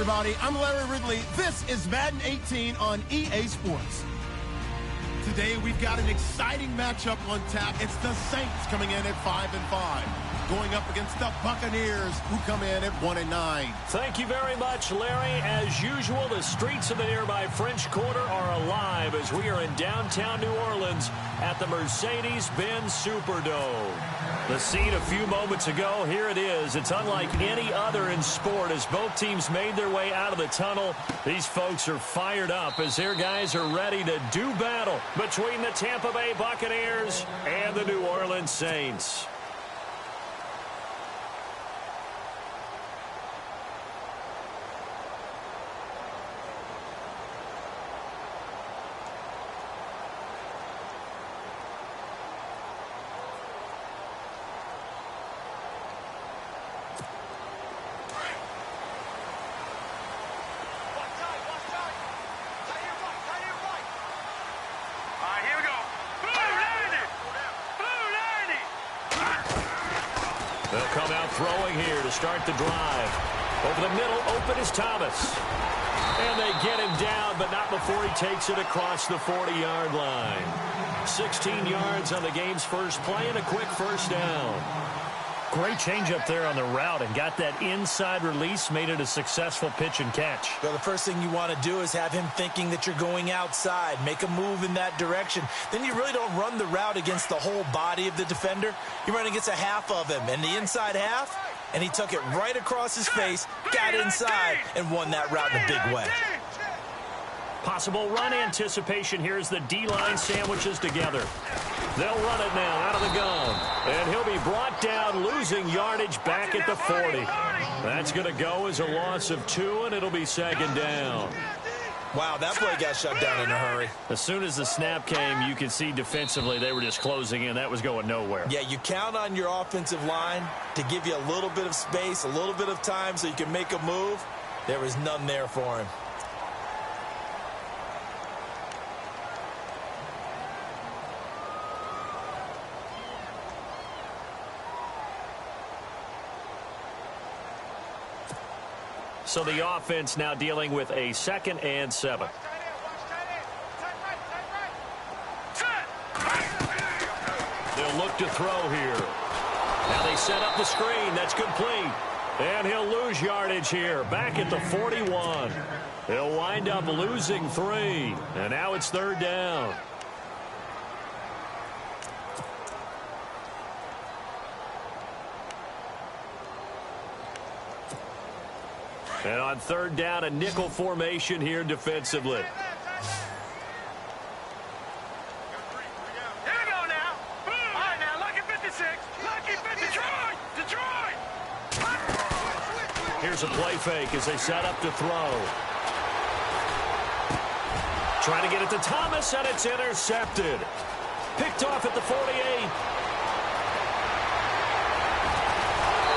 everybody. I'm Larry Ridley. This is Madden 18 on EA Sports. Today, we've got an exciting matchup on tap. It's the Saints coming in at 5-5, going up against the Buccaneers, who come in at 1-9. Thank you very much, Larry. As usual, the streets of the nearby French Quarter are alive as we are in downtown New Orleans at the Mercedes-Benz Superdome. The scene a few moments ago, here it is. It's unlike any other in sport as both teams made their way out of the tunnel. These folks are fired up as their guys are ready to do battle between the Tampa Bay Buccaneers and the New Orleans Saints. They'll come out throwing here to start the drive. Over the middle, open is Thomas. And they get him down, but not before he takes it across the 40-yard line. 16 yards on the game's first play and a quick first down. Great change up there on the route and got that inside release, made it a successful pitch and catch. Well, the first thing you want to do is have him thinking that you're going outside, make a move in that direction. Then you really don't run the route against the whole body of the defender. You run against a half of him, and the inside half, and he took it right across his face, got inside, and won that route in a big way. Possible run anticipation here as the D-line sandwiches together. They'll run it now out of the gun. And he'll be brought down, losing yardage back at the 40. That's going to go as a loss of 2, and it'll be second down. Wow, that play got shut down in a hurry. As soon as the snap came, you could see defensively they were just closing in. That was going nowhere. Yeah, you count on your offensive line to give you a little bit of space, a little bit of time so you can make a move. There was none there for him. So the offense now dealing with a 2nd and 7. They'll look to throw here. Now they set up the screen. That's complete. And he'll lose yardage here. Back at the 41. He'll wind up losing 3. And now it's 3rd down. And on 3rd down, a nickel formation here defensively. Here we go now. All right, now, lucky 56. Lucky 56. Detroit! Here's a play fake as they set up to throw. Trying to get it to Thomas, and it's intercepted. Picked off at the 48.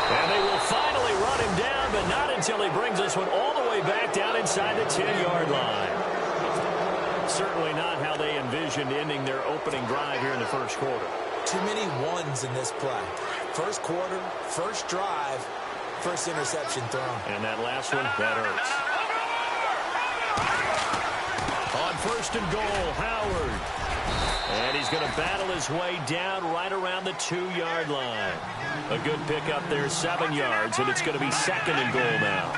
And they will finally run him down, but not until he brings this one all the way back down inside the 10-yard line. Certainly not how they envisioned ending their opening drive here in the first quarter. Too many ones in this play. First quarter, first drive, first interception thrown. And that last one, that hurts. On 1st and goal, Howard. And he's going to battle his way down right around the 2-yard line. A good pickup there, 7 yards, and it's going to be 2nd and goal now.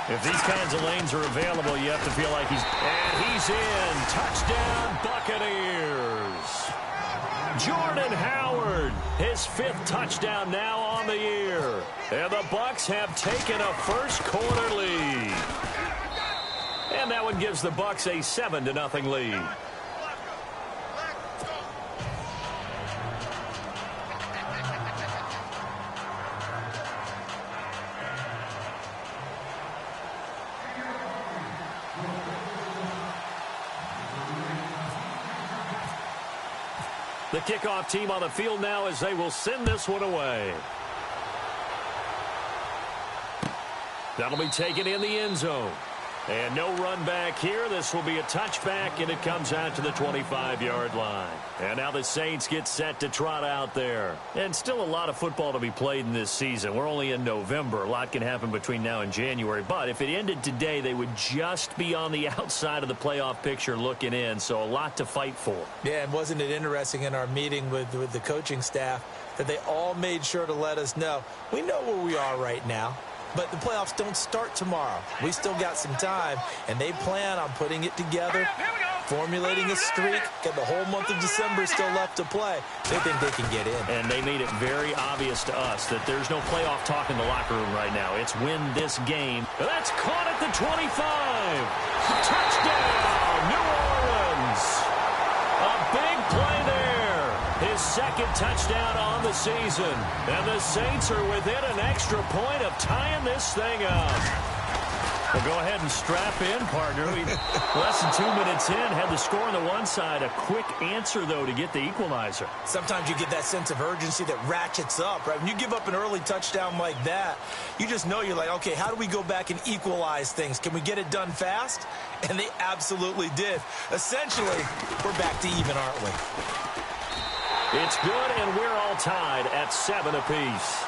If these kinds of lanes are available, you have to feel like he's... And he's in. Touchdown, Buccaneers. Jordan Howard, his 5th touchdown now on the year. And the Bucs have taken a first quarter lead. And that one gives the Bucs a 7-0 lead. The kickoff team on the field now as they will send this one away. That'll be taken in the end zone. And no run back here. This will be a touchback, and it comes out to the 25-yard line. And now the Saints get set to trot out there. And still a lot of football to be played in this season. We're only in November. A lot can happen between now and January. But if it ended today, they would just be on the outside of the playoff picture looking in. So a lot to fight for. Yeah, and wasn't it interesting in our meeting with the coaching staff that they all made sure to let us know, we know where we are right now. But the playoffs don't start tomorrow. We still got some time, and they plan on putting it together, formulating a streak. Got the whole month of December still left to play. They think they can get in. And they made it very obvious to us that there's no playoff talk in the locker room right now. It's win this game. That's caught at the 25. Touchdown, New Orleans. A big play there. His second touchdown on the season. And the Saints are within an extra point of tying this thing up. Well, go ahead and strap in, partner. Less than 2 minutes in, had the score on the one side. A quick answer, though, to get the equalizer. Sometimes you get that sense of urgency that ratchets up, right? When you give up an early touchdown like that, you just know you're like, okay, how do we go back and equalize things? Can we get it done fast? And they absolutely did. Essentially, we're back to even, aren't we? It's good, and we're all tied at 7 apiece.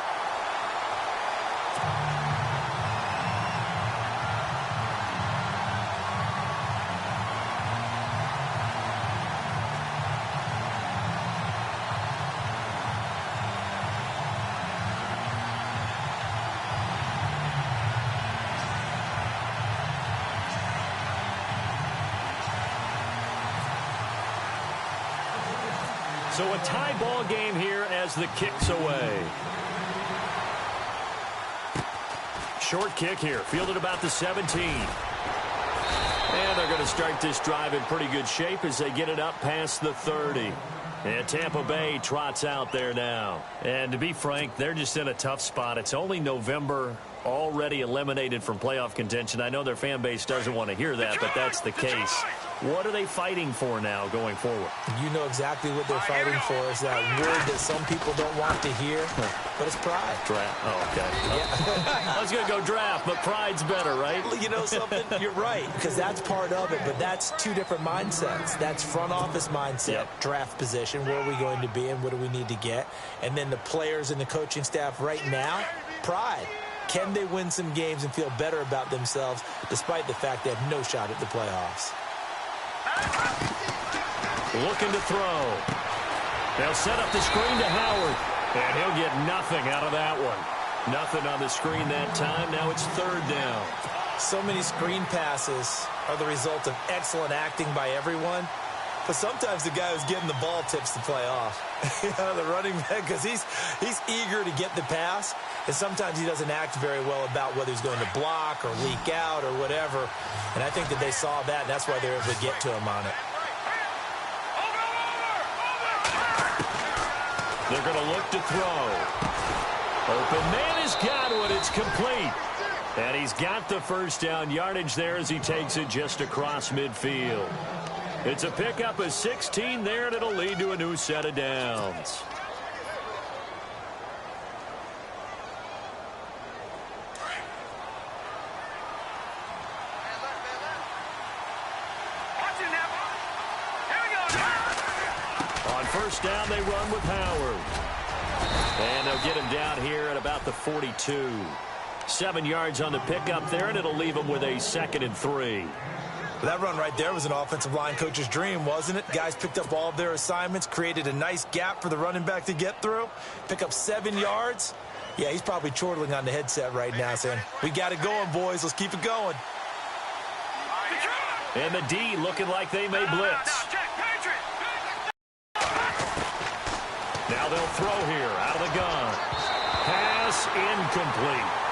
So a tie ball game here as the kick's away. Short kick here, fielded about the 17. And they're going to start this drive in pretty good shape as they get it up past the 30. And Tampa Bay trots out there now. And to be frank, they're just in a tough spot. It's only November, already eliminated from playoff contention. I know their fan base doesn't want to hear that, but that's the case. What are they fighting for now going forward? You know exactly what they're fighting for. Is that word that some people don't want to hear, but it's pride. Draft. Oh, okay. Yeah. I was going to go draft, but pride's better, right? You know something? You're right, because that's part of it, but that's two different mindsets. That's front office mindset, draft position, where are we going to be and what do we need to get? And then the players and the coaching staff right now, pride. Can they win some games and feel better about themselves despite the fact they have no shot at the playoffs? Looking to throw. They'll set up the screen to Howard, and he'll get nothing out of that one. Nothing on the screen that time. Now it's third down. So many screen passes are the result of excellent acting by everyone, but sometimes the guy who's getting the ball tips the play off. The running back, because he's eager to get the pass, and sometimes he doesn't act very well about whether he's going to block or leak out or whatever. And I think that they saw that, and that's why they were able to get to him on it. They're going to look to throw. Open man has got one. It's complete. And he's got the first down yardage there as he takes it just across midfield. It's a pickup of 16 there, and it'll lead to a new set of downs. On first down, they run with Howard. And they'll get him down here at about the 42. 7 yards on the pickup there, and it'll leave him with a 2nd and 3. That run right there was an offensive line coach's dream, wasn't it? Guys picked up all of their assignments, created a nice gap for the running back to get through, pick up 7 yards. Yeah, he's probably chortling on the headset right now saying, we got it going, boys. Let's keep it going. And the D looking like they may blitz. Now they'll throw here out of the gun. Pass incomplete.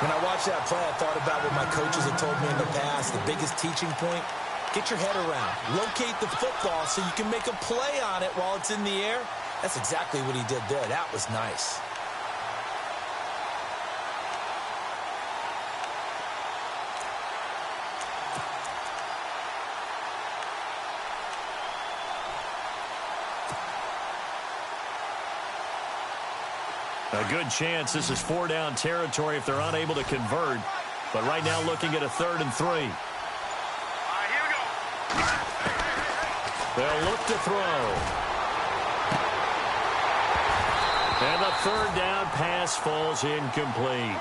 When I watched that play, I thought about what my coaches had told me in the past. The biggest teaching point, get your head around. Locate the football so you can make a play on it while it's in the air. That's exactly what he did there. That was nice. A good chance this is 4-down territory if they're unable to convert. But right now looking at a 3rd and 3. All right, here we go. They'll look to throw. And the 3rd down pass falls incomplete.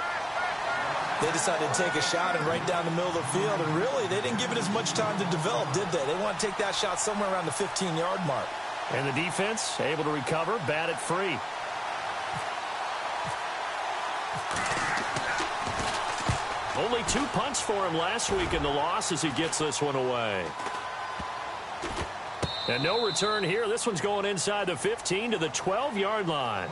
They decided to take a shot and right down the middle of the field, and really, they didn't give it as much time to develop, did they? They want to take that shot somewhere around the 15-yard mark. And the defense able to recover, bat it free. Only 2 punts for him last week in the loss as he gets this one away. And no return here. This one's going inside the 15 to the 12-yard line.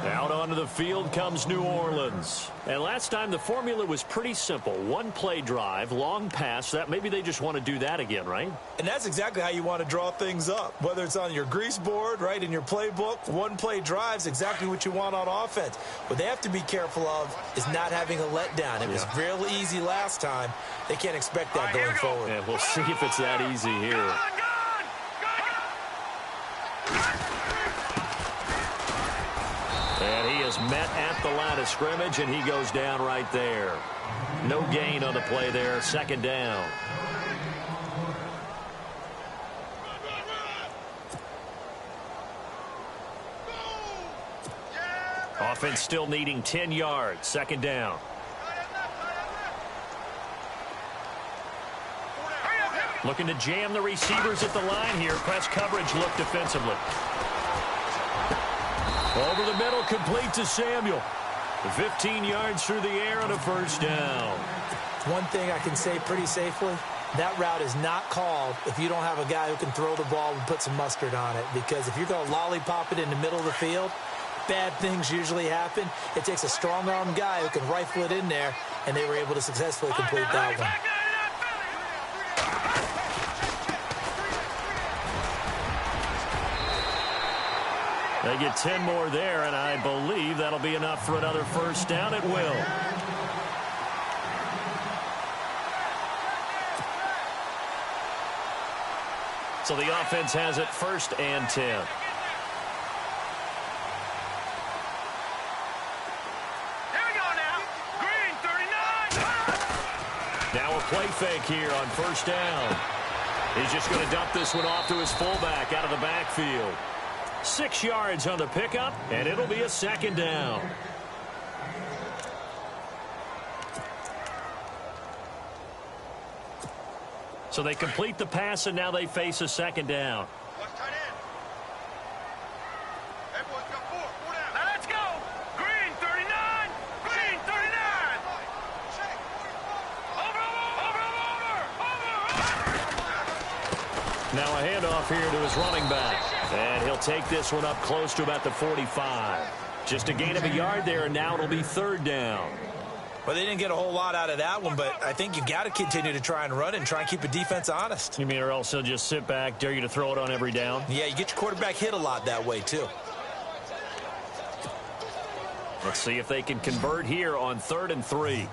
Out onto the field comes New Orleans. And last time the formula was pretty simple. 1-play drive, long pass. That maybe they just want to do that again, right? And that's exactly how you want to draw things up. Whether it's on your grease board, right, in your playbook, 1-play drive's exactly what you want on offense. What they have to be careful of is not having a letdown. It was real easy last time. They can't expect that going forward. Yeah, we'll see if it's that easy here. And he is met at the line of scrimmage, and he goes down right there. No gain on the play there. 2nd down. Offense still needing 10 yards. 2nd down. Looking to jam the receivers at the line here. Press coverage look defensively. Over the middle, complete to Samuel. 15 yards through the air and a 1st down. One thing I can say pretty safely, that route is not called if you don't have a guy who can throw the ball and put some mustard on it. Because if you're going to lollipop it in the middle of the field, bad things usually happen. It takes a strong-arm guy who can rifle it in there, and they were able to successfully complete that one. They get 10 more there, and I believe that'll be enough for another 1st down. It will. So the offense has it 1st and 10. Here we go now. Green, 39. Now a play fake here on 1st down. He's just going to dump this one off to his fullback out of the backfield. 6 yards on the pickup, and it'll be a 2nd down. So they complete the pass, and now they face a 2nd down. Now let's go. Green, 39. Green, 39. Over. Now a handoff here to his running back. And he'll take this one up close to about the 45. Just a gain of a yard there, and now it'll be 3rd down. Well, they didn't get a whole lot out of that one, but I think you got to continue to try and run and try and keep the defense honest. You mean or else he'll just sit back, dare you to throw it on every down? Yeah, you get your quarterback hit a lot that way, too. Let's see if they can convert here on 3rd and 3.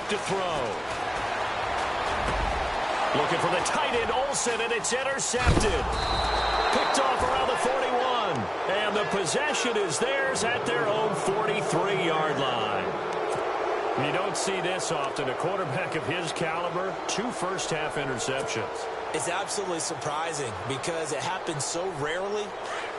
To throw. Looking for the tight end, Olsen, and it's intercepted. Picked off around the 41. And the possession is theirs at their own 43-yard line. You don't see this often. A quarterback of his caliber, 2 first-half interceptions. It's absolutely surprising because it happens so rarely.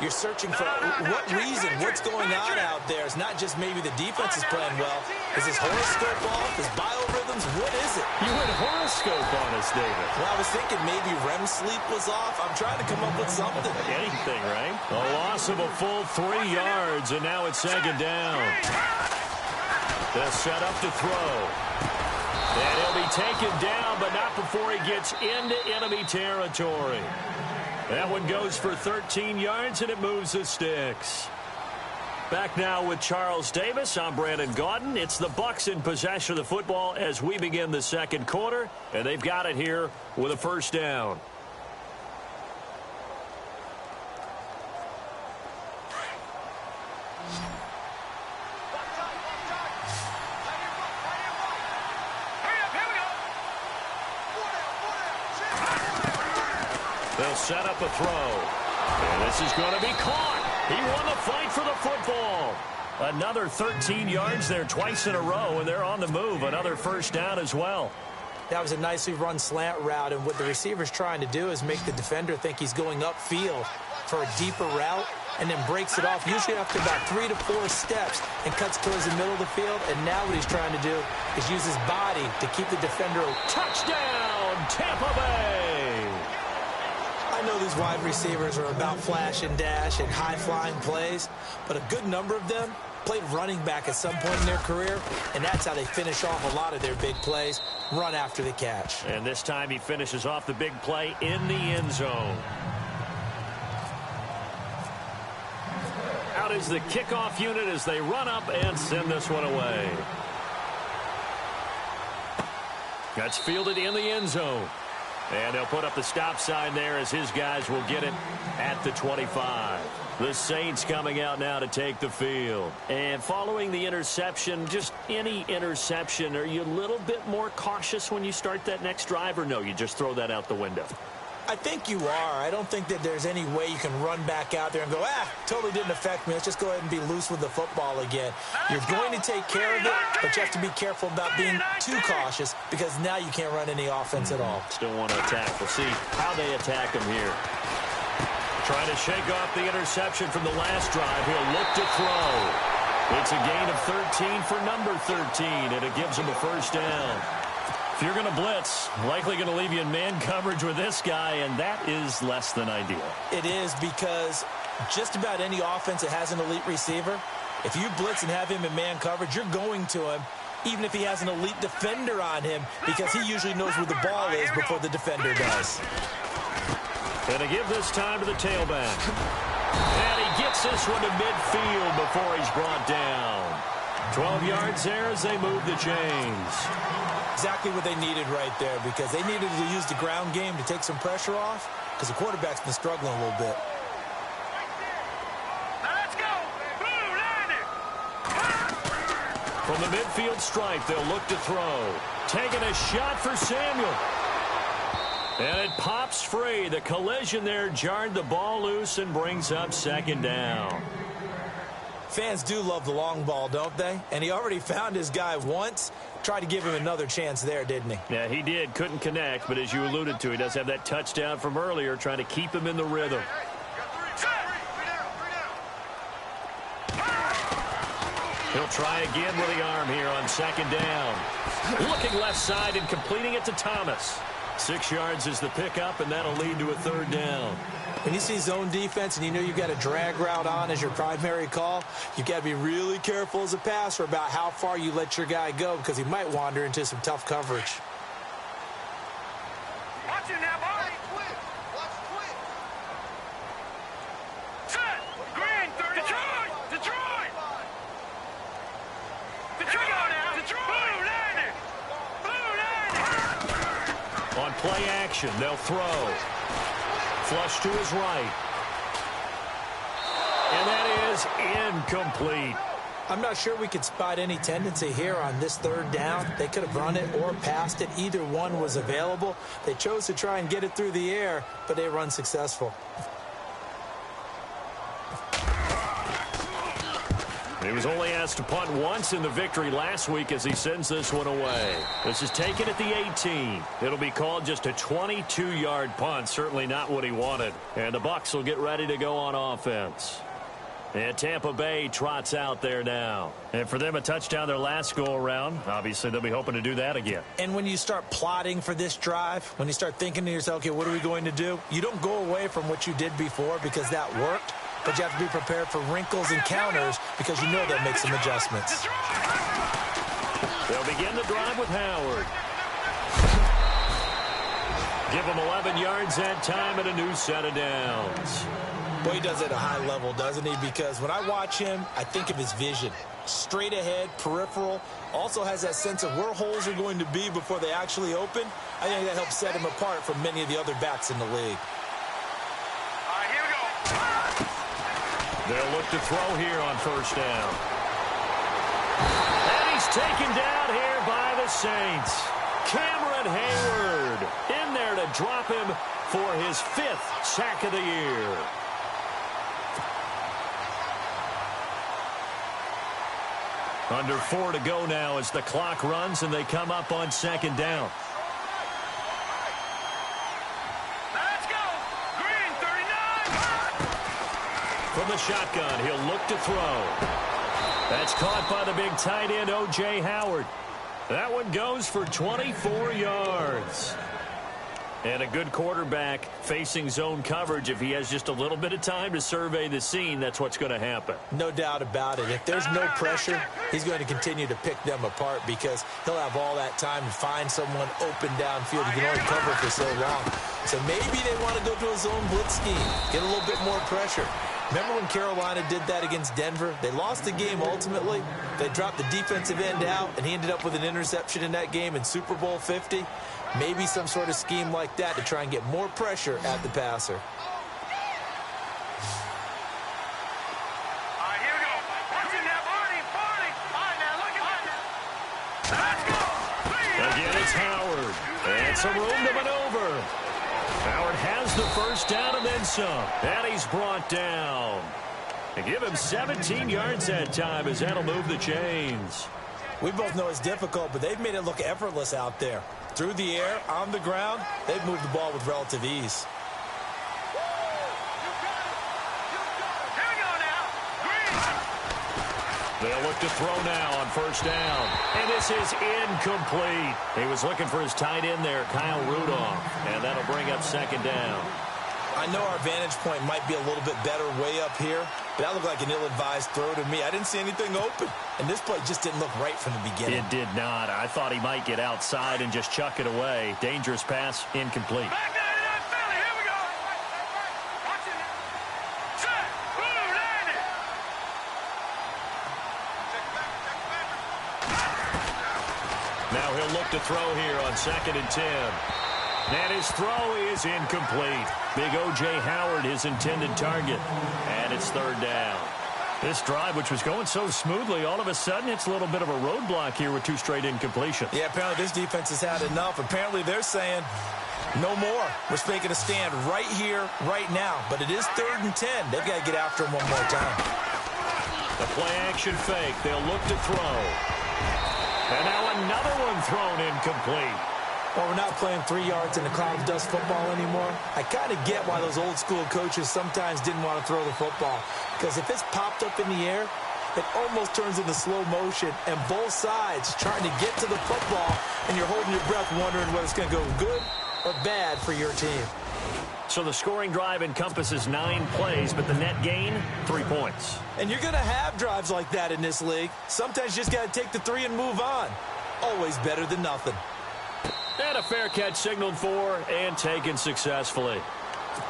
You're searching for what reason, what's going on out there. It's not just maybe the defense is playing well. Is his horoscope off? His biorhythms? What is it? You went horoscope on us, David. Well, I was thinking maybe REM sleep was off. I'm trying to come up with something. Anything, right? A loss of a full 3 yards, and now it's 2nd down. They'll set up to throw. And he'll be taken down, but not before he gets into enemy territory. That one goes for 13 yards, and it moves the sticks. Back now with Charles Davis. I'm Brandon Gaudin. It's the Bucs in possession of the football as we begin the 2nd quarter, and they've got it here with a 1st down. set up a throw. And this is going to be caught. He won the fight for the football. Another 13 yards there twice in a row, and they're on the move. Another first down as well. That was a nicely run slant route, and what the receiver's trying to do is make the defender think he's going upfield for a deeper route, and then breaks it off, usually after about 3 to 4 steps, and cuts towards the middle of the field. And now what he's trying to do is use his body to keep the defender. Touchdown, Tampa Bay! I know these wide receivers are about flash and dash and high-flying plays, but a good number of them played running back at some point in their career, and that's how they finish off a lot of their big plays, run after the catch. And this time he finishes off the big play in the end zone. Out is the kickoff unit as they run up and send this one away. That's fielded in the end zone. And they'll put up the stop sign there as his guys will get it at the 25. The Saints coming out now to take the field. And following the interception, just any interception, are you a little bit more cautious when you start that next drive, or no, you just throw that out the window? I think you are. I don't think that there's any way you can run back out there and go, totally didn't affect me. Let's just go ahead and be loose with the football again. You're going to take care of it, but you have to be careful about being too cautious, because now you can't run any offense at all. Still want to attack. We'll see how they attack him here. Trying to shake off the interception from the last drive. He'll look to throw. It's a gain of 13 for number 13, and it gives him a first down. If you're going to blitz, likely going to leave you in man coverage with this guy, and that is less than ideal. It is, because just about any offense that has an elite receiver, if you blitz and have him in man coverage, you're going to him, even if he has an elite defender on him, because he usually knows where the ball is before the defender does. And to give this time to the tailback. And he gets this one to midfield before he's brought down. 12 yards there as they move the chains. Exactly what they needed right there, because they needed to use the ground game to take some pressure off, because the quarterback's been struggling a little bit. Now let's go. Boom, landed. From the midfield stripe, they'll look to throw. Taking a shot for Samuel. And it pops free. The collision there jarred the ball loose and brings up second down. Fans do love the long ball, don't they? And he already found his guy once. Tried to give him another chance there, didn't he? Yeah, he did. Couldn't connect, but as you alluded to, he does have that touchdown from earlier, trying to keep him in the rhythm. He'll try again with the arm here on second down. Looking left side and completing it to Thomas. 6 yards is the pickup, and that'll lead to a third down. When you see zone defense and you know you've got a drag route on as your primary call, you've got to be really careful as a passer about how far you let your guy go, because he might wander into some tough coverage. Watch it now, boy. Watch quick. Set. Green, Detroit. Detroit. Detroit now. Detroit. Blue landed. Blue landed. On play action, they'll throw. Flush to his right. And that is incomplete. I'm not sure we could spot any tendency here on this third down. They could have run it or passed it. Either one was available. They chose to try and get it through the air, but they were unsuccessful. He was only asked to punt once in the victory last week as he sends this one away. This is taken at the 18. It'll be called just a 22-yard punt. Certainly not what he wanted. And the Bucs will get ready to go on offense. And Tampa Bay trots out there now. And for them, a touchdown their last go-around. Obviously, they'll be hoping to do that again. And when you start plotting for this drive, when you start thinking to yourself, okay, what are we going to do? You don't go away from what you did before because that worked. But you have to be prepared for wrinkles and counters because you know they'll make some adjustments. They'll begin the drive with Howard. Give him 11 yards that time and a new set of downs. Boy, he does it at a high level, doesn't he? Because when I watch him, I think of his vision. Straight ahead, peripheral. Also has that sense of where holes are going to be before they actually open. I think that helps set him apart from many of the other backs in the league. They'll look to throw here on first down. And he's taken down here by the Saints. Cameron Hayward in there to drop him for his 5th sack of the year. Under 4 to go now as the clock runs and they come up on 2nd down. Let's go. Green 39. From the shotgun, he'll look to throw. That's caught by the big tight end, O.J. Howard. That one goes for 24 yards. And a good quarterback facing zone coverage. If he has just a little bit of time to survey the scene, that's what's going to happen. No doubt about it. If there's no pressure, he's going to continue to pick them apart because he'll have all that time to find someone open downfield. He can only cover for so long. So maybe they want to go to a zone blitz scheme, get a little bit more pressure. Remember when Carolina did that against Denver? They lost the game ultimately. They dropped the defensive end out, and he ended up with an interception in that game in Super Bowl 50. Maybe some sort of scheme like that to try and get more pressure at the passer. All right, here we go. Watch it now, Barney. All right, now, look at that. Let's go. Again, it's Howard. And some room to maneuver. Howard has the first down and then some. And he's brought down. They give him 17 yards that time as that'll move the chains. We both know it's difficult, but they've made it look effortless out there. Through the air, on the ground, they've moved the ball with relative ease. Here we go now. Green. They'll look to throw now on 1st down. And this is incomplete. He was looking for his tight end there, Kyle Rudolph. And that'll bring up 2nd down. I know our vantage point might be a little bit better way up here, but that looked like an ill-advised throw to me. I didn't see anything open, and this play just didn't look right from the beginning. It did not. I thought he might get outside and just chuck it away. Dangerous pass, incomplete. Back down to that Philly. Here we go. Watch it. Set. Boom. Landed. Now he'll look to throw here on 2nd and 10. And his throw is incomplete. Big O.J. Howard, his intended target. And it's 3rd down. This drive, which was going so smoothly, all of a sudden it's a little bit of a roadblock here with 2 straight incompletions. Yeah, apparently this defense has had enough. Apparently they're saying no more. We're making a stand right here, right now. But it is 3rd and 10. They've got to get after him one more time. The play-action fake. They'll look to throw. And now another one thrown incomplete. Well, we're not playing 3 yards in a cloud of dust football anymore. I kind of get why those old school coaches sometimes didn't want to throw the football. Because if it's popped up in the air, it almost turns into slow motion. And both sides trying to get to the football, and you're holding your breath wondering whether it's going to go good or bad for your team. So the scoring drive encompasses 9 plays, but the net gain, 3 points. And you're going to have drives like that in this league. Sometimes you just got to take the 3 and move on. Always better than nothing. And a fair catch signaled for and taken successfully.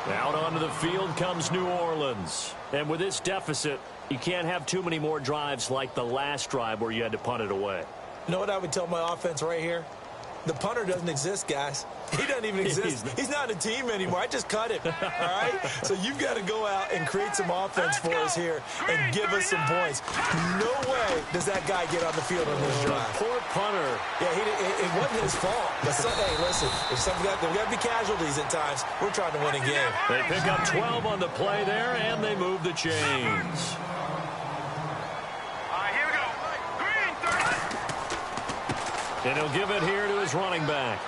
Out onto the field comes New Orleans. And with this deficit, you can't have too many more drives like the last drive where you had to punt it away. You know what I would tell my offense right here? The punter doesn't exist, guys. He doesn't even exist. He's not a team anymore. I just cut him. All right? So you've got to go out and create some offense for us here and give us some points. No way does that guy get on the field on this drive. Poor punter. Yeah, it wasn't his fault. But hey, listen, if there's got to be casualties at times. We're trying to win a game. They pick up 12 on the play there, and they move the chains. And he'll give it here to his running back.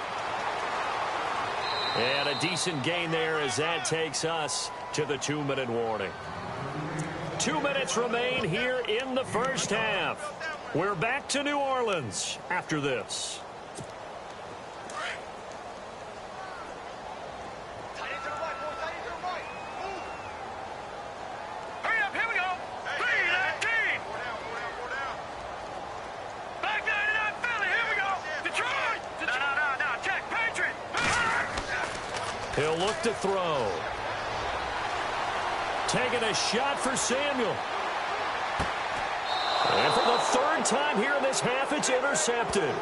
And a decent gain there as that takes us to the 2-minute warning. 2 minutes remain here in the first half. We're back to New Orleans after this. He'll look to throw. Taking a shot for Samuel. And for the 3rd time here in this half, it's intercepted.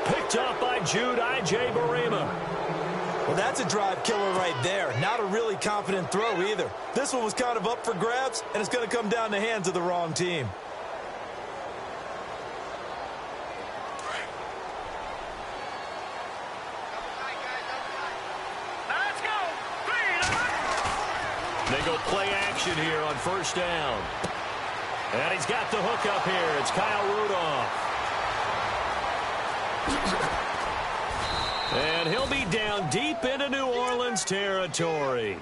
Picked up by Jude Barema. Well, that's a drive killer right there. Not a really confident throw either. This one was kind of up for grabs, and it's going to come down the hands of the wrong team. They go play action here on first down. And he's got the hook up here. It's Kyle Rudolph. And he'll be down deep into New Orleans territory.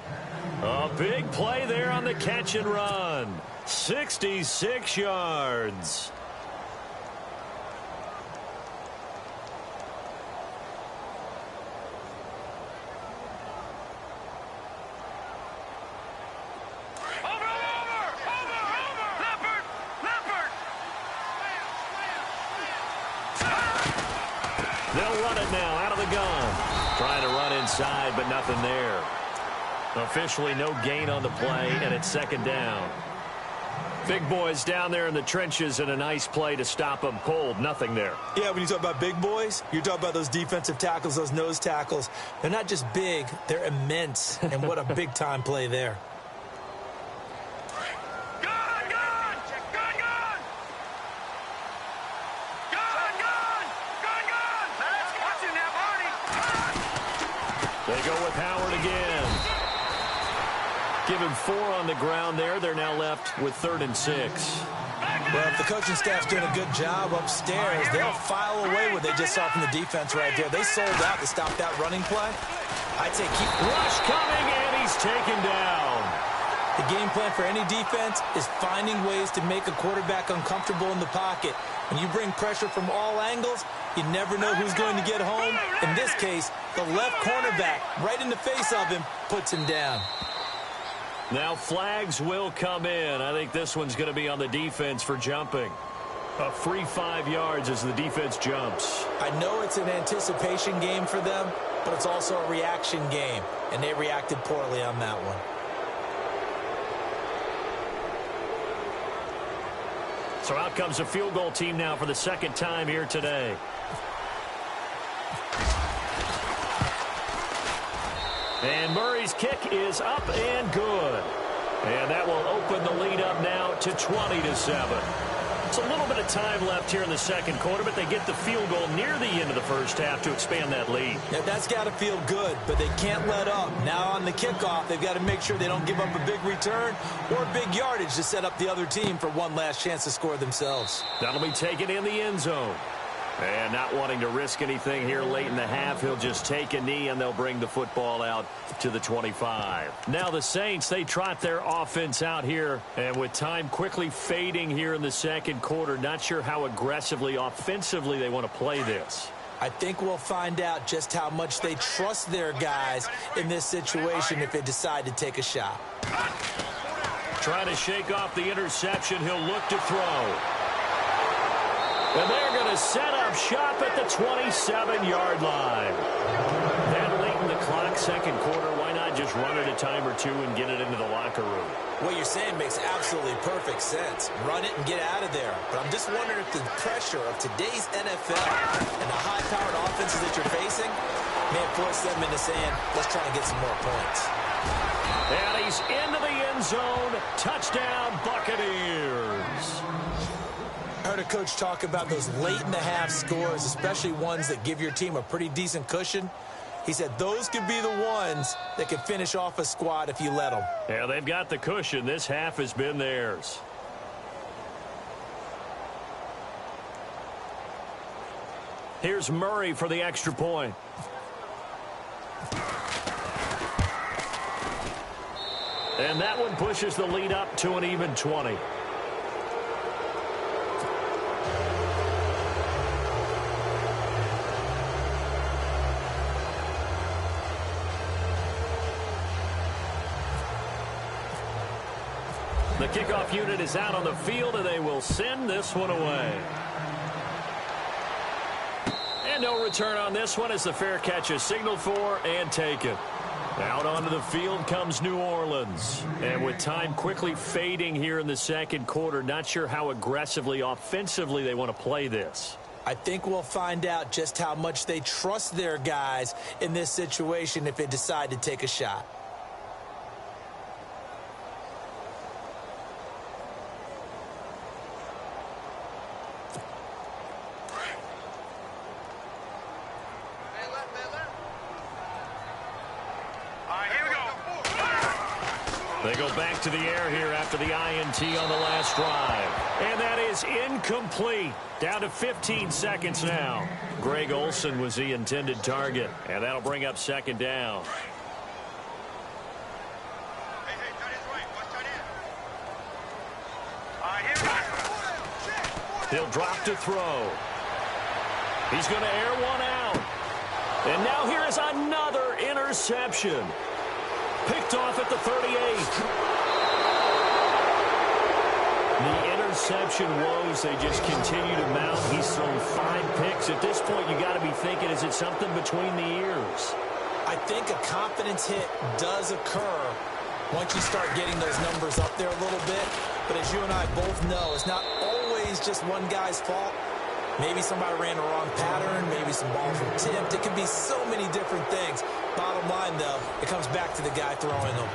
A big play there on the catch and run. 66 yards. They'll run it now out of the gun. Trying to run inside, but nothing there. Officially no gain on the play, and it's second down. Big boys down there in the trenches, and a nice play to stop them cold. Nothing there. Yeah, when you talk about big boys, you're talking about those defensive tackles, those nose tackles. They're not just big, they're immense. And what a big-time play there. They go with Howard again. Give him 4 on the ground there. They're now left with 3rd and 6. Well, if the coaching staff's doing a good job upstairs, they'll file away what they just saw from the defense right there. They sold out to stop that running play. I'd say keep... Rush coming, and he's taken down. The game plan for any defense is finding ways to make a quarterback uncomfortable in the pocket. When you bring pressure from all angles, you never know who's going to get home. In this case, the left cornerback, right in the face of him, puts him down. Now flags will come in. I think this one's going to be on the defense for jumping. A free 5 yards as the defense jumps. I know it's an anticipation game for them, but it's also a reaction game, and they reacted poorly on that one. So out comes a field goal team now for the second time here today. And Murray's kick is up and good. And that will open the lead up now to 20-7. It's a little bit of time left here in the second quarter, but they get the field goal near the end of the first half to expand that lead. Yeah, that's got to feel good, but they can't let up. Now on the kickoff, they've got to make sure they don't give up a big return or big yardage to set up the other team for one last chance to score themselves. That'll be taken in the end zone. And not wanting to risk anything here late in the half, he'll just take a knee, and they'll bring the football out to the 25. Now the Saints, they trot their offense out here, and with time quickly fading here in the second quarter, not sure how aggressively, offensively they want to play this. I think we'll find out just how much they trust their guys in this situation if they decide to take a shot. Trying to shake off the interception, he'll look to throw. And they're going to set up shop at the 27-yard line. That late in the clock, second quarter, why not just run it a time or two and get it into the locker room? What you're saying makes absolutely perfect sense. Run it and get out of there. But I'm just wondering if the pressure of today's NFL and the high-powered offenses that you're facing may have forced them into saying, let's try and get some more points. And he's into the end zone. Touchdown, Buccaneers. I heard a coach talk about those late-in-the-half scores, especially ones that give your team a pretty decent cushion. He said those could be the ones that could finish off a squad if you let them. Yeah, they've got the cushion. This half has been theirs. Here's Murray for the extra point. And that one pushes the lead up to an even 20. The kickoff unit is out on the field, and they will send this one away. And no return on this one as the fair catch is signaled for and taken. Out onto the field comes New Orleans. And with time quickly fading here in the second quarter, not sure how aggressively, offensively they want to play this. I think we'll find out just how much they trust their guys in this situation if they decide to take a shot. They go back to the air here after the INT on the last drive. And that is incomplete. Down to 15 seconds now. Greg Olsen was the intended target. And that'll bring up second down. He'll drop to throw. He's going to air one out. And now here is another interception. Picked off at the 38. The interception woes, they just continue to mount. He's thrown 5 picks. At this point, you got to be thinking, is it something between the ears? I think a confidence hit does occur once you start getting those numbers up there a little bit. But as you and I both know, it's not always just one guy's fault. Maybe somebody ran the wrong pattern. Maybe some balls were tipped. It could be so many different things. Bottom line, though, it comes back to the guy throwing them.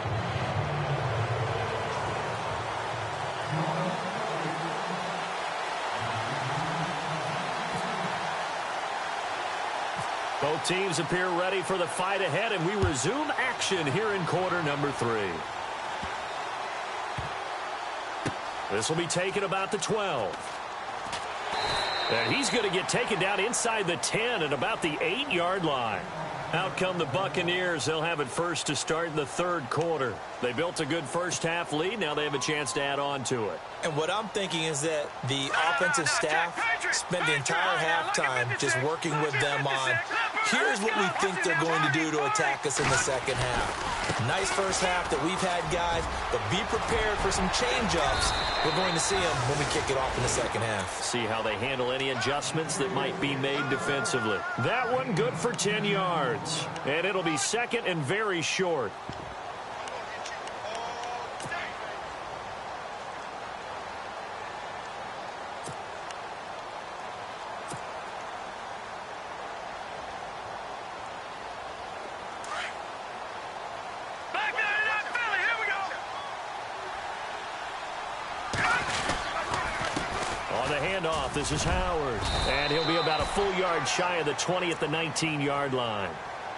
Both teams appear ready for the fight ahead, and we resume action here in quarter number 3. This will be taken about the 12. And he's going to get taken down inside the 10 at about the 8-yard line. Out come the Buccaneers. They'll have it first to start in the third quarter. They built a good first-half lead. Now they have a chance to add on to it. And what I'm thinking is that the offensive staff spent the entire halftime just working with them on, here's what we think they're going to do to attack us in the second half. Nice first half that we've had, guys, but be prepared for some change-ups. We're going to see them when we kick it off in the second half. See how they handle any adjustments that might be made defensively. That one good for 10 yards. And it'll be second and very short. This is Howard, and he'll be about a full yard shy of the 20 at the 19-yard line.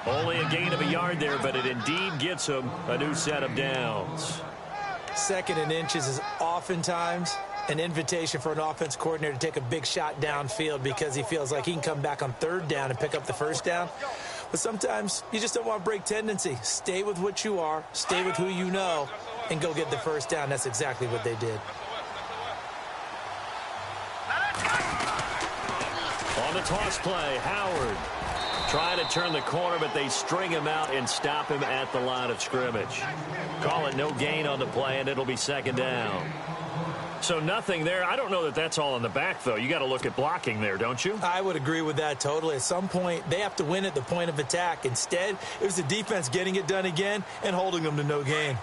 Only a gain of a yard there, but it indeed gets him a new set of downs. Second and inches is oftentimes an invitation for an offense coordinator to take a big shot downfield because he feels like he can come back on third down and pick up the first down. But sometimes you just don't want to break tendency. Stay with what you are, stay with who you know, and go get the first down. That's exactly what they did. On the toss play, Howard trying to turn the corner, but they string him out and stop him at the line of scrimmage. Call it no gain on the play, and it'll be second down. So nothing there. I don't know that that's all in the back, though. You got to look at blocking there, don't you? I would agree with that totally. At some point, they have to win at the point of attack. Instead, it was the defense getting it done again and holding them to no gain.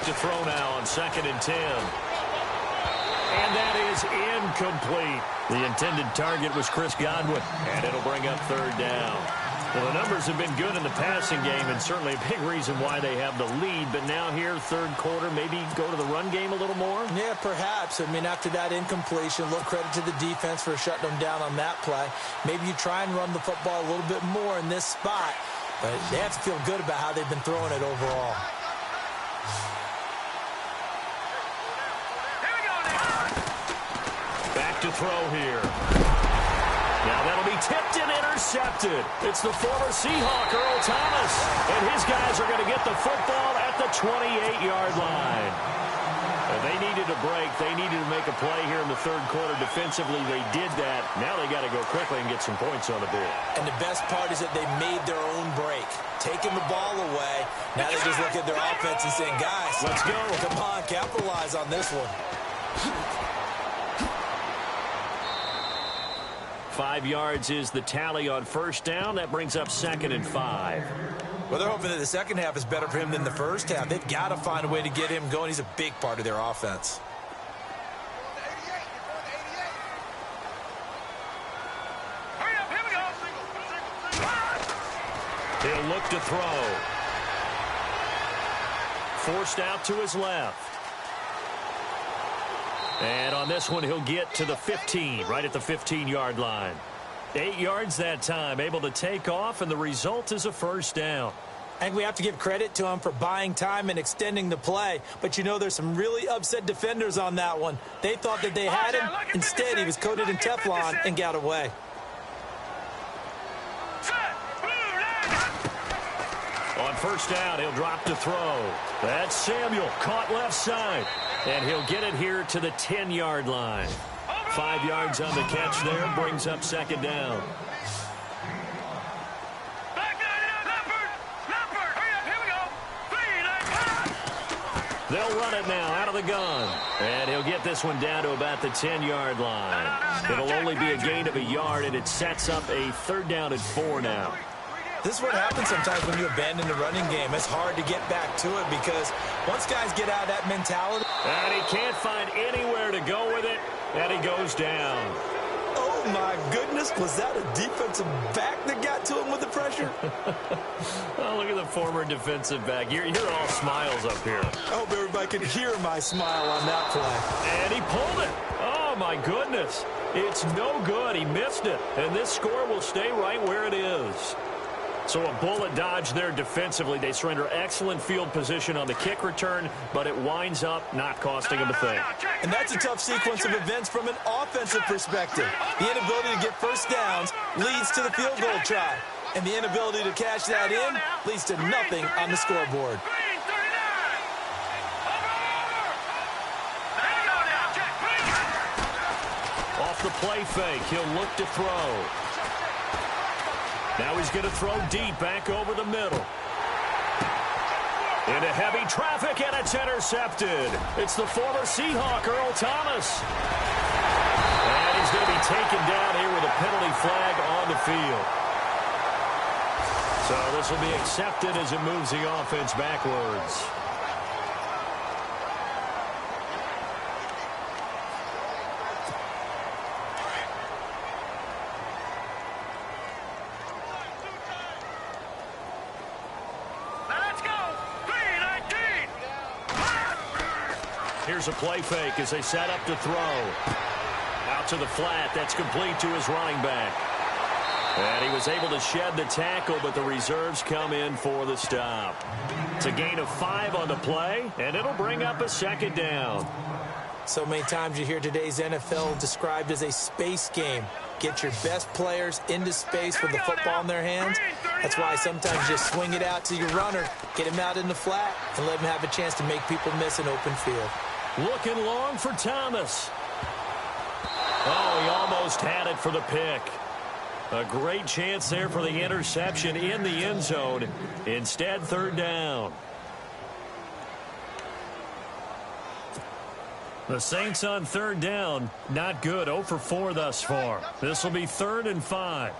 To throw now on 2nd and 10. And that is incomplete. The intended target was Chris Godwin, and it'll bring up third down. Well, the numbers have been good in the passing game, and certainly a big reason why they have the lead. But now here, third quarter, maybe go to the run game a little more? Yeah, perhaps. I mean, after that incompletion, a little credit to the defense for shutting them down on that play. Maybe you try and run the football a little bit more in this spot, but they have to feel good about how they've been throwing it overall. To throw here. Now that'll be tipped and intercepted. It's the former Seahawk, Earl Thomas. And his guys are going to get the football at the 28-yard line. And they needed a break. They needed to make a play here in the third quarter. Defensively, they did that. Now they got to go quickly and get some points on the board. And the best part is that they made their own break. Taking the ball away. Now they just look at their offense and saying, guys, let's go. Come on, capitalize on this one. 5 yards is the tally on first down. That brings up 2nd and 5. Well, they're hoping that the second half is better for him than the first half. They've got to find a way to get him going. He's a big part of their offense. He'll look to throw. Forced out to his left. And on this one, he'll get to the 15, right at the 15-yard line. 8 yards that time, able to take off, and the result is a first down. I think we have to give credit to him for buying time and extending the play. But, you know, there's some really upset defenders on that one. They thought that they had him. Instead, he was coated in Teflon and got away. On first down, he'll drop to throw. That's Samuel, caught left side. And he'll get it here to the 10-yard line. 5 yards on the catch there, brings up second down. They'll run it now out of the gun. And he'll get this one down to about the 10-yard line. It'll only be a gain of a yard, and it sets up a third down and 4 now. This is what happens sometimes when you abandon the running game. It's hard to get back to it because once guys get out of that mentality. And he can't find anywhere to go with it, and he goes down. Oh, my goodness. Was that a defensive back that got to him with the pressure? Oh, look at the former defensive back. You're all smiles up here. I hope everybody could hear my smile on that play. And he pulled it. Oh, my goodness. It's no good. He missed it. And this score will stay right where it is. So a bullet dodge there defensively. They surrender excellent field position on the kick return, but it winds up not costing them a thing. And that's a tough sequence of events from an offensive perspective. The inability to get first downs leads to the field goal try. And the inability to cash that in leads to nothing on the scoreboard. Off the play fake, he'll look to throw. Now he's going to throw deep back over the middle. Into heavy traffic, and it's intercepted. It's the former Seahawk, Earl Thomas. And he's going to be taken down here with a penalty flag on the field. So this will be accepted as it moves the offense backwards. Here's a play fake as they set up to throw. Out to the flat. That's complete to his running back. And he was able to shed the tackle, but the reserves come in for the stop. It's a gain of 5 on the play, and it'll bring up a second down. So many times you hear today's NFL described as a space game. Get your best players into space with the football in their hands. That's why sometimes you just swing it out to your runner, get him out in the flat, and let him have a chance to make people miss an open field. Looking long for Thomas. Oh, he almost had it for the pick. A great chance there for the interception in the end zone. Instead, third down. The Saints on third down, not good. 0 for 4 thus far. This will be 3rd and 5.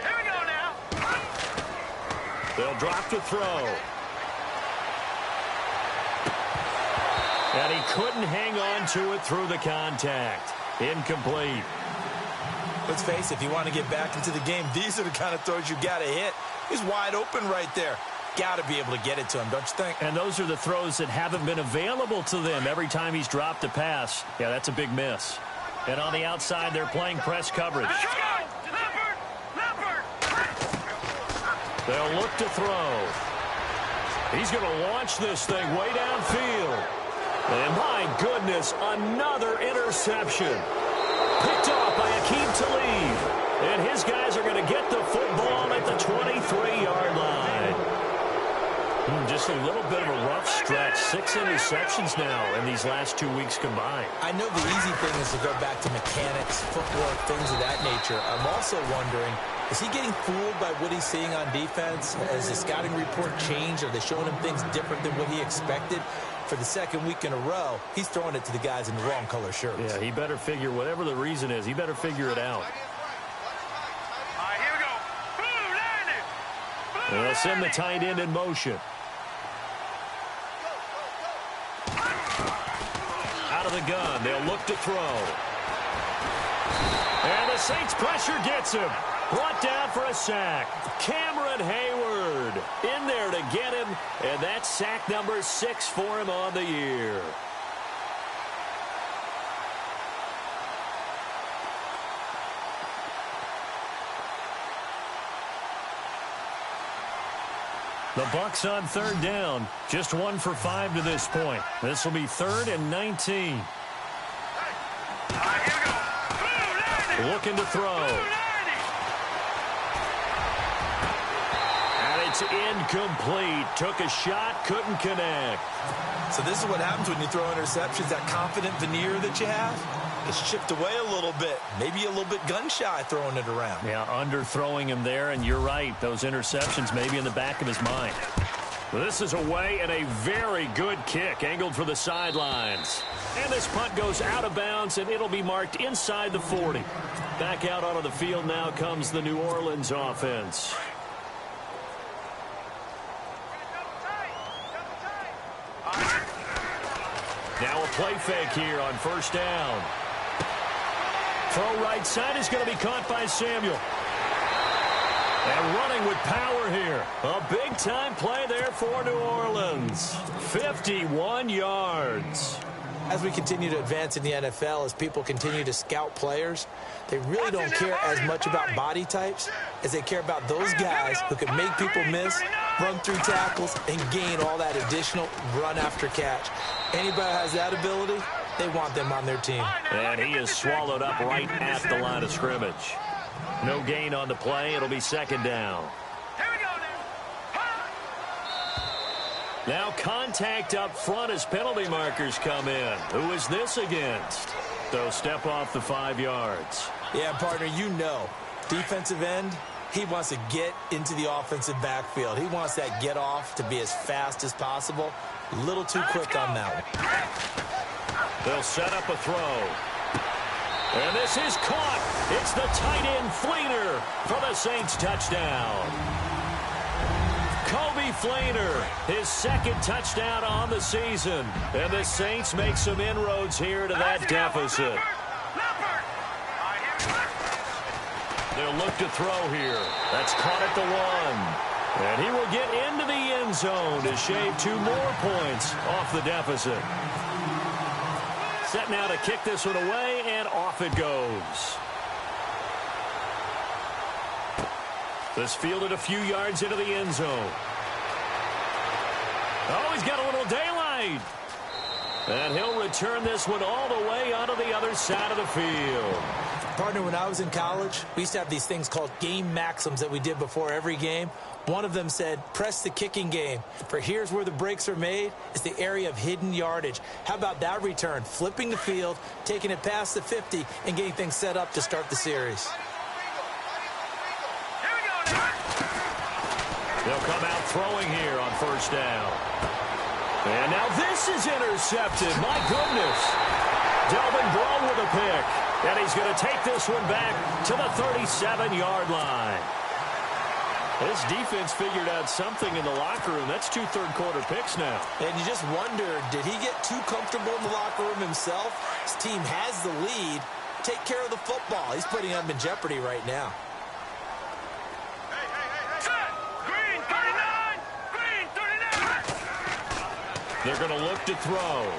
Here we go now. They'll drop to throw. And he couldn't hang on to it through the contact. Incomplete. Let's face it, if you want to get back into the game, these are the kind of throws you got to hit. He's wide open right there. Got to be able to get it to him, don't you think? And those are the throws that haven't been available to them every time he's dropped a pass. Yeah, that's a big miss. And on the outside, they're playing press coverage. Let's go. Leopard. They'll look to throw. He's going to launch this thing way downfield. And my goodness, another interception. Picked off by Akeem Talib. And his guys are going to get the football at the 23-yard line. Just a little bit of a rough stretch. 6 interceptions now in these last 2 weeks combined. I know the easy thing is to go back to mechanics, footwork, things of that nature. I'm also wondering, is he getting fooled by what he's seeing on defense? Has the scouting report changed? Are they showing him things different than what he expected? For the second week in a row, he's throwing it to the guys in the wrong color shirts. Yeah, he better figure, whatever the reason is, he better figure it out. All right, here we go. Blue landed. They'll send the tight end in motion. Out of the gun, they'll look to throw. And the Saints pressure gets him. Brought down for a sack. Cameron Hayward in there to get him, and that's sack number 6 for him on the year. Bucs on third down. Just 1 for 5 to this point. This will be 3rd and 19. Looking to throw. And it's incomplete. Took a shot, couldn't connect. So this is what happens when you throw interceptions. That confident veneer that you have gets chipped away a little bit. Maybe a little bit gun-shy throwing it around. Yeah, underthrowing him there, and you're right. Those interceptions may be in the back of his mind. This is away and a very good kick angled for the sidelines. And this punt goes out of bounds, and it'll be marked inside the 40. Back out onto the field now comes the New Orleans offense. Now a play fake here on first down. Throw right side is going to be caught by Samuel. And running with power here. A big-time play there for New Orleans. 51 yards. As we continue to advance in the NFL, as people continue to scout players, they really don't care as much about body types as they care about those guys who can make people miss, run through tackles, and gain all that additional run after catch. Anybody who has that ability, they want them on their team. And he is swallowed up right at the line of scrimmage. No gain on the play. It'll be second down. Now contact up front as penalty markers come in. Who is this against? They'll step off the 5 yards. Yeah, partner, you know, defensive end, he wants to get into the offensive backfield. He wants that get off to be as fast as possible. A little too quick on that one. They'll set up a throw. And this is caught. It's the tight end Fleener for the Saints touchdown. Kobe Fleener, his second touchdown on the season. And the Saints make some inroads here to that deficit. They'll look to throw here. That's caught at the 1. And he will get into the end zone to shave 2 more points off the deficit. Set now to kick this one away, and off it goes. This fielded a few yards into the end zone. Oh, he's got a little daylight. And he'll return this one all the way onto the other side of the field. Partner, when I was in college, we used to have these things called game maxims that we did before every game. One of them said, press the kicking game. For here's where the breaks are made. It's the area of hidden yardage. How about that return? Flipping the field, taking it past the 50, and getting things set up to start the series. They'll come out throwing here on first down. And now this is intercepted. My goodness. Delvin Breaux with a pick. And he's going to take this one back to the 37-yard line. This defense figured out something in the locker room. That's 2 third-quarter picks now. And you just wonder, did he get too comfortable in the locker room himself? His team has the lead. Take care of the football. He's putting them in jeopardy right now. Green 39! Green 39! They're going to look to throw.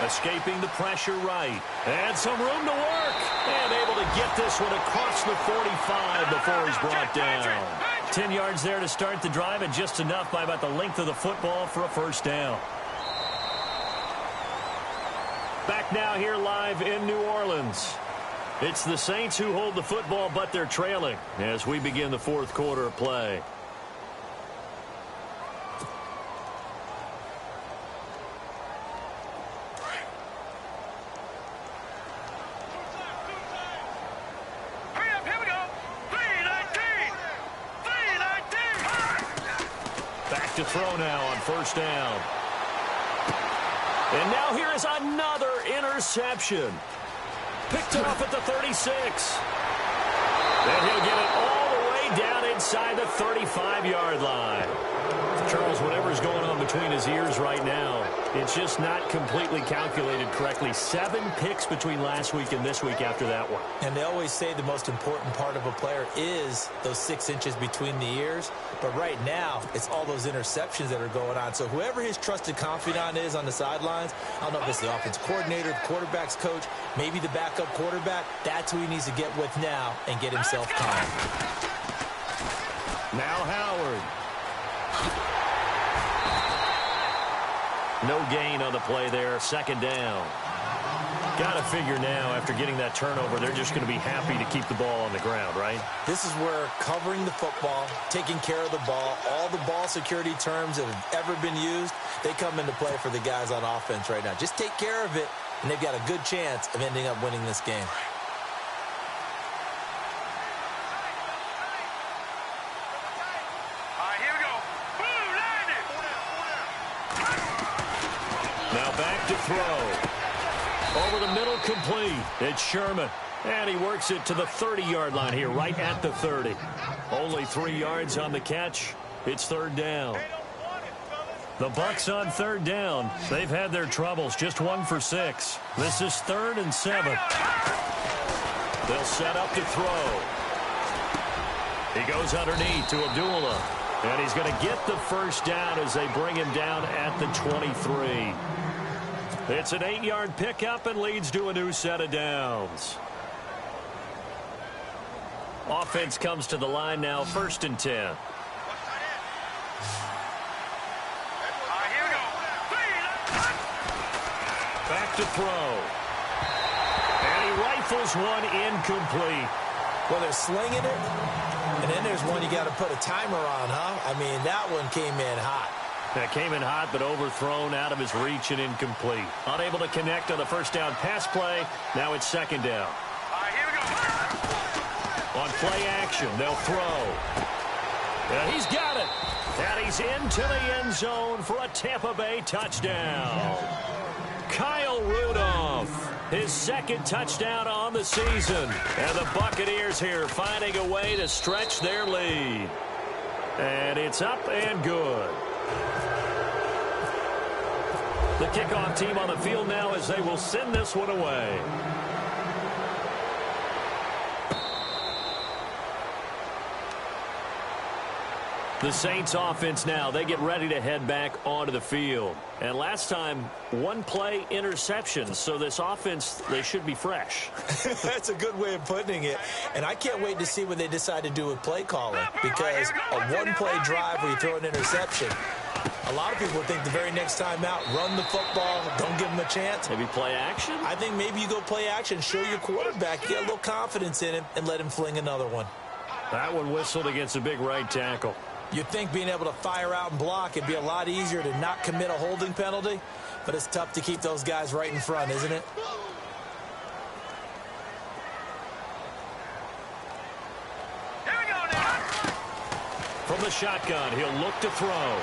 Escaping the pressure right. And some room to work. And able to get this one across the 45 before he's brought down. 10 yards there to start the drive, and just enough by about the length of the football for a first down. Back now here live in New Orleans. It's the Saints who hold the football, but they're trailing as we begin the 4th quarter of play. To throw now on first down. And now here is another interception. Picked off at the 36. And he'll get it all the way down inside the 35-yard line. Charles, whatever's going on between his ears right now, it's just not completely calculated correctly. 7 picks between last week and this week after that one. And they always say the most important part of a player is those 6 inches between the ears. But right now, it's all those interceptions that are going on. So whoever his trusted confidant is on the sidelines, I don't know if it's the offense coordinator, the quarterback's coach, maybe the backup quarterback, that's who he needs to get with now and get himself calm. Now Howard. No gain on the play there. Second down. Got to figure now, after getting that turnover, they're just going to be happy to keep the ball on the ground, right? This is where covering the football, taking care of the ball, all the ball security terms that have ever been used, they come into play for the guys on offense right now. Just take care of it, and they've got a good chance of ending up winning this game. All right, here we go. Boom, landed. Now back to throw. Over the middle, complete. It's Sherman. And he works it to the 30-yard line here, right at the 30. Only 3 yards on the catch. It's third down. The Bucs on third down. They've had their troubles. Just 1 for 6. This is 3rd and 7. They'll set up to throw. He goes underneath to Abdullah. And he's going to get the first down as they bring him down at the 23. It's an 8-yard pickup and leads to a new set of downs. Offense comes to the line now, 1st and 10. All right, here we go. Back to throw. And he rifles one incomplete. Well, they're slinging it, and then there's one you got to put a timer on, huh? I mean, that one came in hot. That came in hot, but overthrown, out of his reach and incomplete. Unable to connect on the first down pass play. Now it's 2nd down. All right, here we go. On play action, they'll throw. And he's got it. And he's into the end zone for a Tampa Bay touchdown. Kyle Rudolph, his 2nd touchdown on the season. And the Buccaneers here finding a way to stretch their lead. And it's up and good. The kickoff team on the field now as they will send this one away. The Saints offense now, they get ready to head back onto the field. And last time, 1 play interception. So this offense, they should be fresh. That's a good way of putting it. And I can't wait to see what they decide to do with play calling. Because a 1-play drive where you throw an interception, a lot of people think the very next time out, run the football, don't give them a chance. Maybe play action? I think maybe you go play action, show your quarterback, get a little confidence in him, and let him fling another one. That one whistled against a big right tackle. You'd think being able to fire out and block, it'd be a lot easier to not commit a holding penalty, but it's tough to keep those guys right in front, isn't it? Here we go now. From the shotgun, he'll look to throw.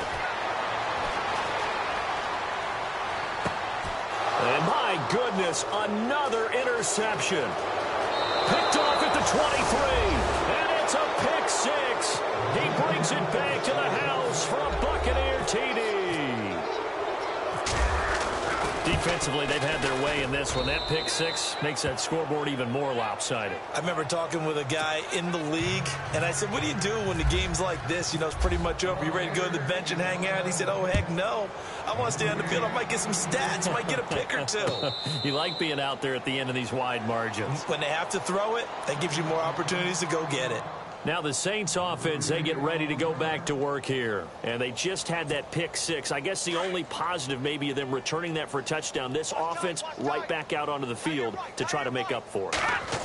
And my goodness, another interception. Picked off at the 23. And it's a pick 6. He brings it back to the house for a Buccaneer TD. Defensively, they've had their way in this one. That pick 6 makes that scoreboard even more lopsided. I remember talking with a guy in the league, and I said, what do you do when the game's like this? You know, it's pretty much over. You ready to go to the bench and hang out? He said, oh, heck no. I want to stay on the field. I might get some stats. I might get a pick or 2. You like being out there at the end of these wide margins. When they have to throw it, that gives you more opportunities to go get it. Now the Saints offense, they get ready to go back to work here. And they just had that pick 6. I guess the only positive maybe of them returning that for a touchdown. This offense right back out onto the field to try to make up for it.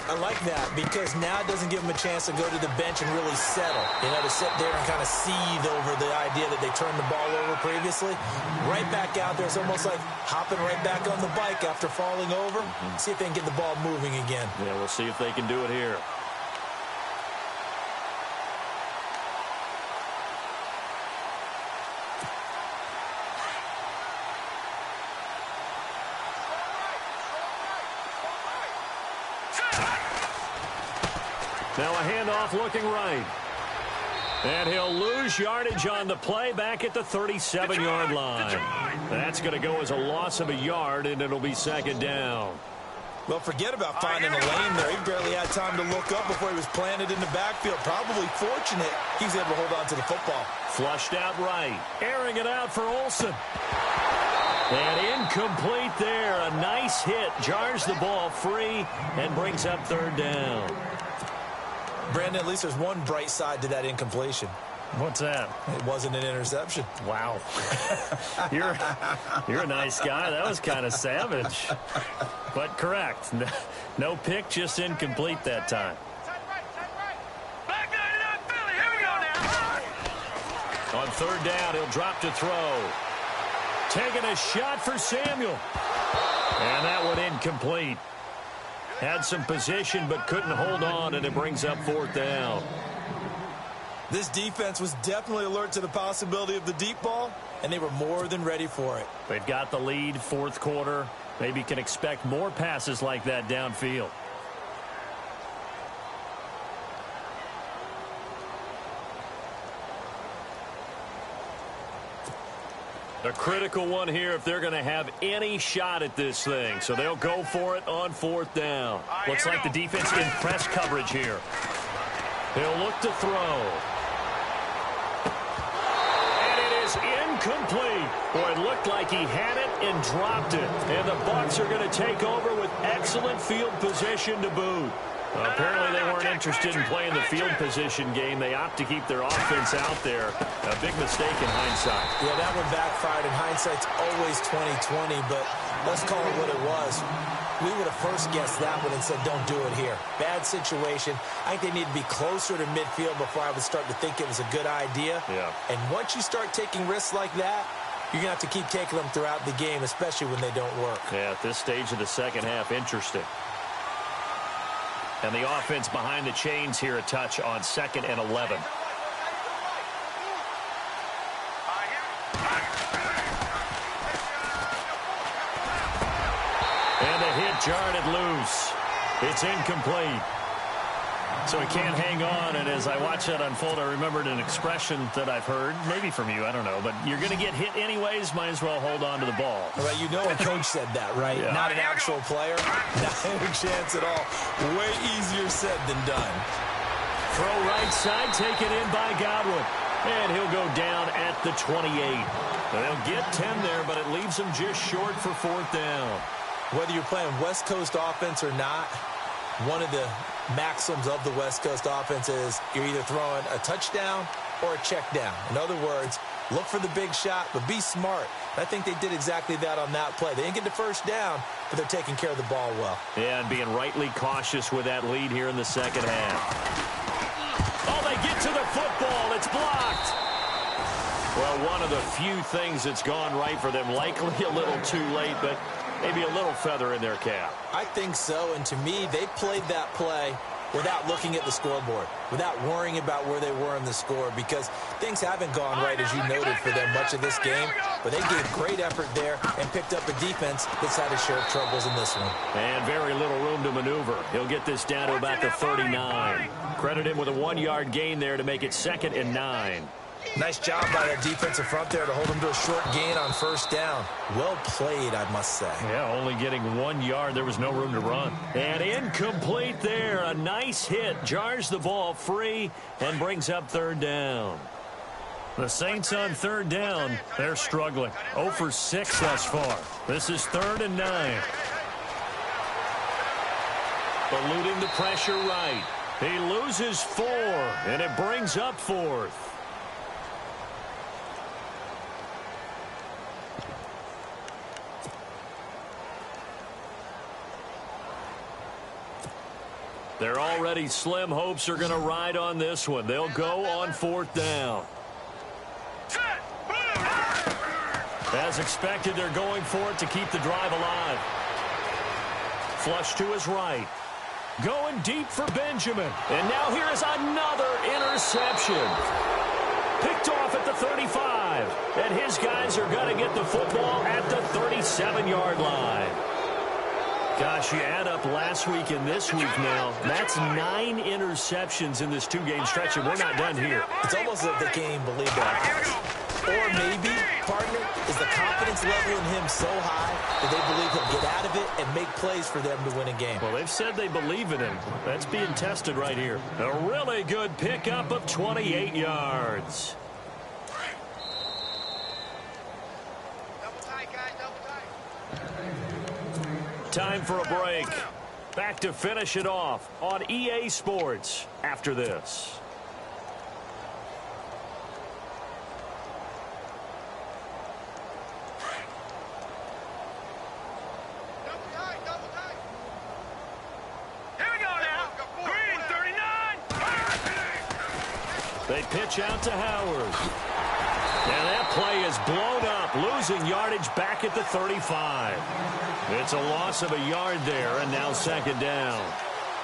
I like that because now it doesn't give them a chance to go to the bench and really settle. You know, to sit there and kind of seethe over the idea that they turned the ball over previously. Right back out there. It's almost like hopping right back on the bike after falling over. See if they can get the ball moving again. Yeah, we'll see if they can do it here. Now a handoff looking right. And he'll lose yardage on the play back at the 37-yard line. That's going to go as a loss of a yard, and it'll be 2nd down. Well, forget about finding a lane there. He barely had time to look up before he was planted in the backfield. Probably fortunate he was able to hold on to the football. Flushed out right. Airing it out for Olsen. And incomplete there. A nice hit. Jars the ball free and brings up 3rd down. Brandon, at least there's one bright side to that incompletion. What's that? It wasn't an interception. Wow. You're a nice guy. That was kind of savage. But correct. No pick, just incomplete that time. On third down, he'll drop to throw. Taking a shot for Samuel. And that one incomplete. Had some position but couldn't hold on, and it brings up fourth down. This defense was definitely alert to the possibility of the deep ball, and they were more than ready for it. They've got the lead, fourth quarter. Maybe can expect more passes like that downfield. A critical one here if they're going to have any shot at this thing. So they'll go for it on fourth down. Looks like the defense in press coverage here. He'll look to throw. And it is incomplete. Boy, it looked like he had it and dropped it. And the Bucs are going to take over with excellent field position to boot. Apparently they weren't interested in playing the field position game. They opt to keep their offense out there. A big mistake in hindsight. Yeah, that one backfired. In hindsight's always 20/20, but let's call it what it was. We would have first guessed that one and said, don't do it here. Bad situation. I think they need to be closer to midfield before I would start to think it was a good idea. Yeah. And once you start taking risks like that, you're going to have to keep taking them throughout the game, especially when they don't work. Yeah, at this stage of the second half, interesting. And the offense behind the chains here a touch on 2nd and 11. And the hit jarred it loose. It's incomplete. So he can't hang on, and as I watch that unfold, I remembered an expression that I've heard, maybe from you, I don't know, but you're going to get hit anyways, might as well hold on to the ball. Well, you know a coach said that, right? Yeah. Not an actual player. Not a chance at all. Way easier said than done. Throw right side, taken in by Godwin. And he'll go down at the 28. They'll get 10 there, but it leaves them just short for fourth down. Whether you're playing West Coast offense or not, one of the maxims of the West Coast offense is you're either throwing a touchdown or a check down. In other words, look for the big shot, but be smart. I think they did exactly that on that play. They didn't get the first down, but they're taking care of the ball well. Yeah, and being rightly cautious with that lead here in the second half. Oh, they get to the football. It's blocked. Well, one of the few things that's gone right for them. Likely a little too late, but maybe a little feather in their cap. I think so, and to me, they played that play without looking at the scoreboard, without worrying about where they were in the score, because things haven't gone right, as you noted, for them much of this game. But they gave great effort there and picked up a defense that's had a share of troubles in this one. And very little room to maneuver. He'll get this down to about the 39. Credit him with a 1-yard gain there to make it 2nd and 9. Nice job by that defensive front there to hold him to a short gain on first down. Well played, I must say. Yeah, only getting 1 yard. There was no room to run. And incomplete there. A nice hit. Jars the ball free and brings up third down. The Saints on third down. They're struggling. 0 for 6 thus far. This is 3rd and 9. Eluding the pressure right. He loses 4, and it brings up 4th. They're already slim hopes are going to ride on this one. They'll go on 4th down. As expected, they're going for it to keep the drive alive. Flush to his right. Going deep for Benjamin. And now here is another interception. Picked off at the 35. And his guys are going to get the football at the 37-yard line. Gosh, you add up last week and this week now, that's 9 interceptions in this 2-game stretch, and we're not done here. It's almost as if they can't even believe that. Or maybe, partner, is the confidence level in him so high that they believe he'll get out of it and make plays for them to win a game. Well, they've said they believe in him. That's being tested right here. A really good pickup of 28 yards. Time for a break. Back to finish it off on EA Sports after this. pitch out to Howard. And that play is blown up, losing yardage back at the 35. It's a loss of a yard there, and now second down.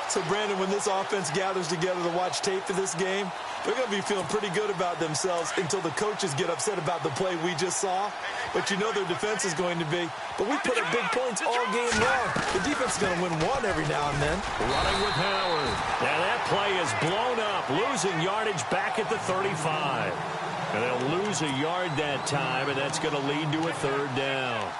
So, Brandon, when this offense gathers together to watch tape for this game, they're going to be feeling pretty good about themselves until the coaches get upset about the play we just saw. But you know their defense is going to be. But we put up big points all game long. The defense is going to win one every now and then. Running with Howard. And that play is blown up, losing yardage back at the 35. And they'll lose a yard that time, and that's going to lead to a third down.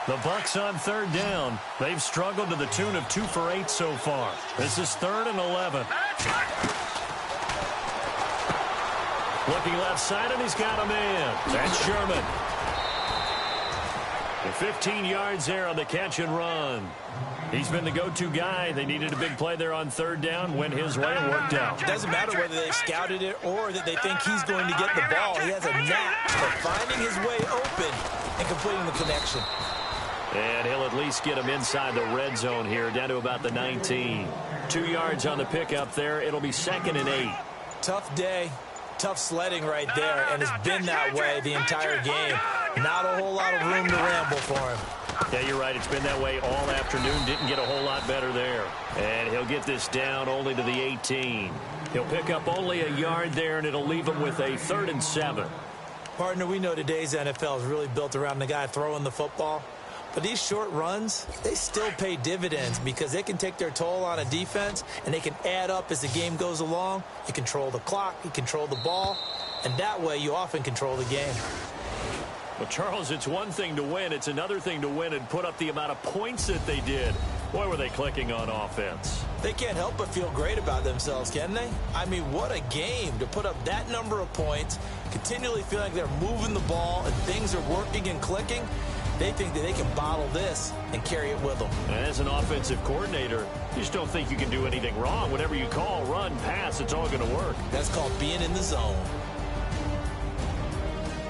The Bucks on third down. They've struggled to the tune of 2 for 8 so far. This is 3rd and 11. Looking left side, and he's got a man. That's Sherman. And 15 yards there on the catch and run. He's been the go-to guy. They needed a big play there on third down. Went his way and worked out. It doesn't matter whether they scouted it or that they think he's going to get the ball. He has a knack for finding his way open and completing the connection. And he'll at least get him inside the red zone here, down to about the 19. 2 yards on the pickup there. It'll be 2nd and 8. Tough day, tough sledding right there, and it's been that way the entire game. Not a whole lot of room to ramble for him. Yeah, you're right. It's been that way all afternoon. Didn't get a whole lot better there. And he'll get this down only to the 18. He'll pick up only a yard there, and it'll leave him with a 3rd and 7. Partner, we know today's NFL is really built around the guy throwing the football. But these short runs, they still pay dividends because they can take their toll on a defense, and they can add up as the game goes along. You control the clock, you control the ball, and that way you often control the game. Well, Charles, it's one thing to win. It's another thing to win and put up the amount of points that they did. Boy, were they clicking on offense. They can't help but feel great about themselves, can they? I mean, what a game to put up that number of points, continually feel like they're moving the ball and things are working and clicking. They think that they can bottle this and carry it with them. As an offensive coordinator, you just don't think you can do anything wrong. Whatever you call, run, pass, it's all going to work. That's called being in the zone.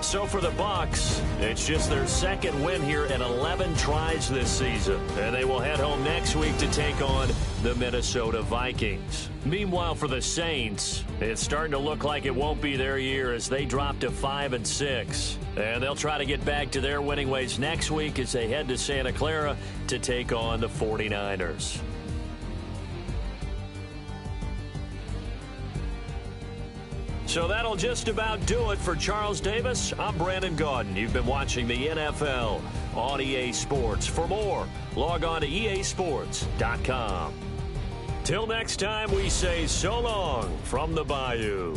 So for the Bucks, it's just their 2nd win here in 11 tries this season. And they will head home next week to take on the Minnesota Vikings. Meanwhile, for the Saints, it's starting to look like it won't be their year as they drop to 5 and 6. And they'll try to get back to their winning ways next week as they head to Santa Clara to take on the 49ers. So that'll just about do it for Charles Davis. I'm Brandon Gaudin. You've been watching the NFL on EA Sports. For more, log on to easports.com. Till next time, we say so long from the Bayou.